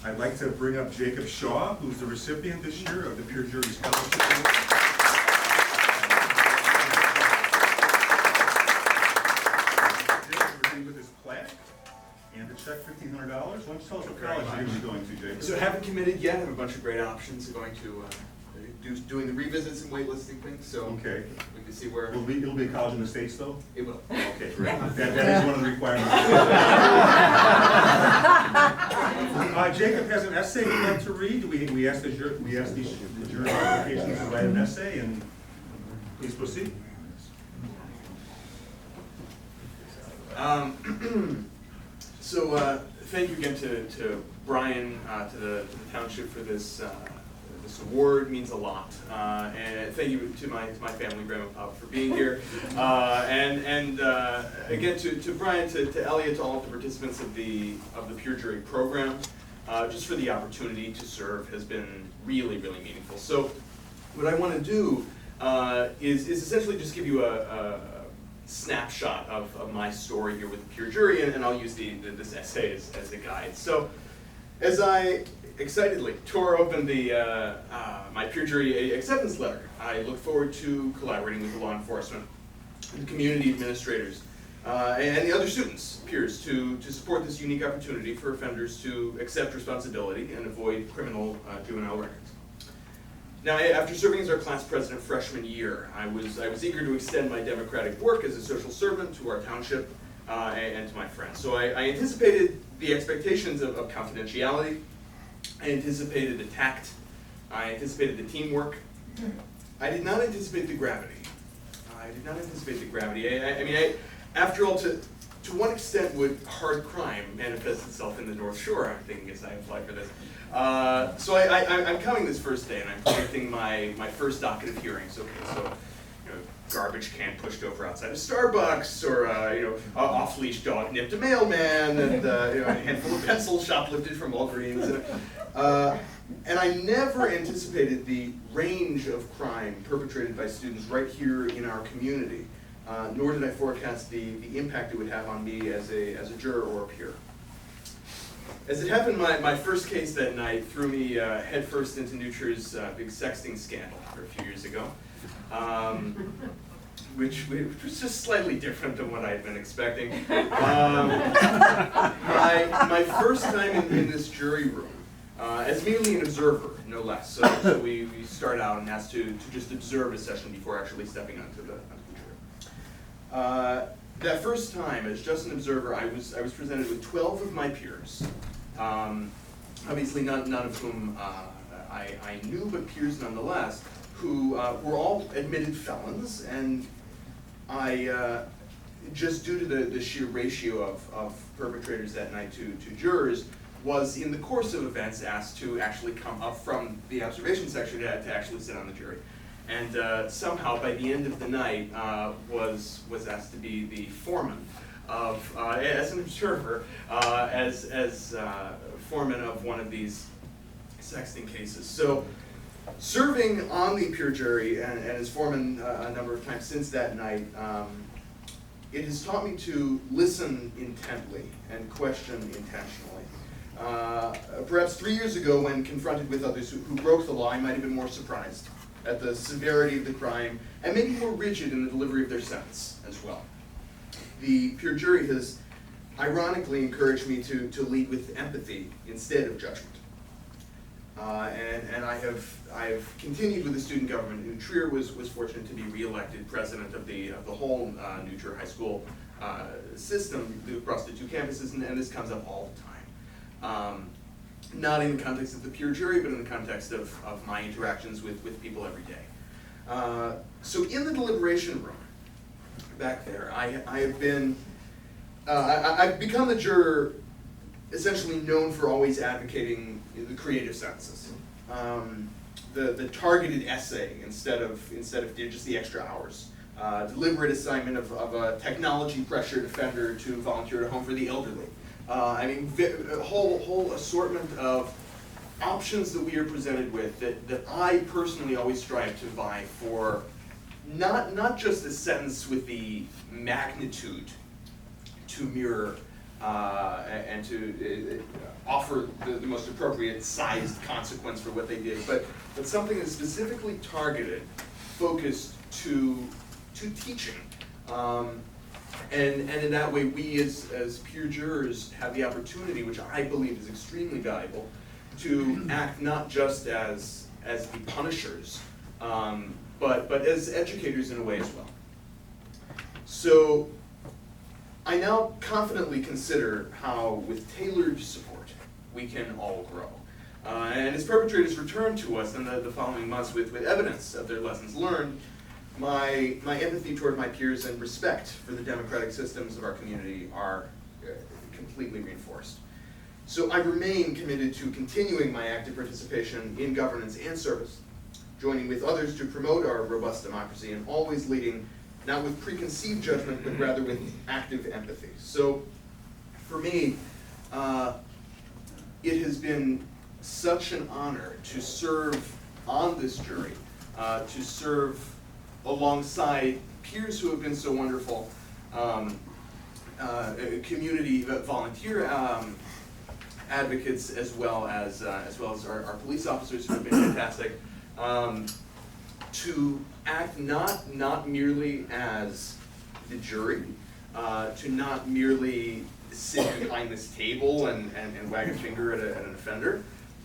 I'd like to bring up Jacob Shaw, who's the recipient this year of the Pure Jury Scholarship Award. With his plaque and a check $1,500. Why don't you tell us what college you're going to be going to, Jacob? So haven't committed yet. I have a bunch of great options. I'm going to doing the revisits and waitlisting things. So Okay. we can see where It'll be a college in the States, though? it will. Okay, great. That is one of the requirements. Jacob has an essay he'd like to read. We asked the jury applications to write an essay, and please proceed. So thank you again to Brian, to the township for this this award. Means a lot, and thank you to my family, Grandma and Papa, for being here, and again to Brian, to Elliot, to all of the participants of the Pure Jury program, just for the opportunity to serve has been really meaningful. So what I want to do is essentially just give you a snapshot of my story here with the Pure Jury, and I'll use this essay as a guide. So, as I excitedly tore open my Pure Jury acceptance letter, I look forward to collaborating with the law enforcement, the community administrators, and the other students, peers, to support this unique opportunity for offenders to accept responsibility and avoid criminal juvenile records. Now, after serving as our class president freshman year, I was eager to extend my democratic work as a social servant to our township and to my friends. So I anticipated the expectations of confidentiality. I anticipated the tact. I anticipated the teamwork. I did not anticipate the gravity. I mean, after all, to what extent would hard crime manifest itself in the North Shore? I'm thinking as I apply for this. So I'm coming this first day, and I'm predicting my first docket of hearings. Okay, so garbage can pushed over outside of Starbucks, or a off-leash dog nipped a mailman, and a handful of pencils shoplifted from Walgreens. And I never anticipated the range of crime perpetrated by students right here in our community, nor did I forecast the impact it would have on me as a juror or a peer. As it happened, my first case that night threw me headfirst into New Trier's big sexting scandal a few years ago, which was just slightly different than what I had been expecting. My first time in this jury room, as merely an observer, no less. So we start out and asked to just observe a session before actually stepping onto the jury. That first time, as just an observer, I was presented with 12 of my peers. Obviously none of whom I knew, but peers nonetheless, who were all admitted felons, and I, just due to the sheer ratio of perpetrators that night to jurors, was in the course of events asked to actually come up from the observation section to actually sit on the jury. And somehow by the end of the night was asked to be the foreman of, as an observer, as foreman of one of these sexting cases. So serving on the Pure Jury and as foreman a number of times since that night, it has taught me to listen intently and question intentionally. Perhaps 3 years ago, when confronted with others who broke the law, I might have been more surprised at the severity of the crime, and maybe more rigid in the delivery of their sentence as well. The Pure Jury has ironically encouraged me to lead with empathy instead of judgment. And I have continued with the student government. New Trier was fortunate to be re-elected president of the whole New Trier High School system across the two campuses, and this comes up all the time. Not in the context of the Pure Jury, but in the context of my interactions with people every day. So in the deliberation room, back there, I've become the juror essentially known for always advocating the creative sentences. The targeted essay instead of just the extra hours. Deliberate assignment of a technology pressured offender to volunteer at a home for the elderly. I mean, a whole assortment of options that we are presented with that I personally always strive to vie for, not just a sentence with the magnitude to mirror and to offer the most appropriate sized consequence for what they did, but something that's specifically targeted, focused to teaching. And in that way, we as peer jurors have the opportunity, which I believe is extremely valuable, to act not just as the punishers, but as educators in a way as well. So I now confidently consider how, with tailored support, we can all grow. And as perpetrators return to us in the following months with evidence of their lessons learned, my empathy toward my peers and respect for the democratic systems of our community are completely reinforced. So I remain committed to continuing my active participation in governance and service, joining with others to promote our robust democracy, and always leading not with preconceived judgment, but rather with active empathy. So for me, it has been such an honor to serve on this jury, to serve alongside peers who have been so wonderful, community volunteer advocates, as well as our police officers who have been fantastic, to act not merely as the jury, to not merely sit behind this table and wag a finger at an offender,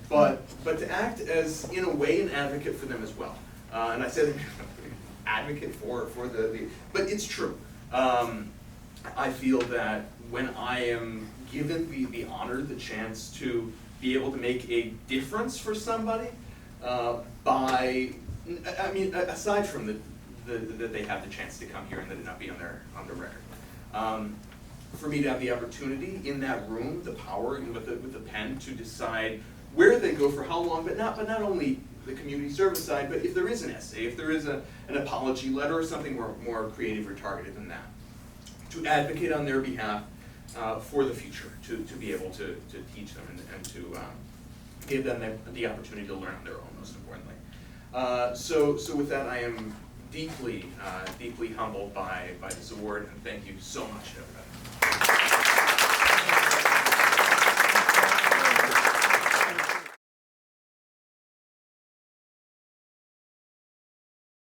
but to act as, in a way, an advocate for them as well. And I said advocate for but it's true. I feel that when I am given the honor, the chance to be able to make a difference for somebody, aside from that they have the chance to come here and that it not be on their record. For me to have the opportunity in that room, the power with the pen to decide where they go for how long, but not only the community service side, but if there is an essay, if there is an apology letter or something more creative or targeted than that, to advocate on their behalf for the future, to be able to teach them and to give them the opportunity to learn on their own, most importantly. So with that, I am deeply humbled by this award, and thank you so much to everybody.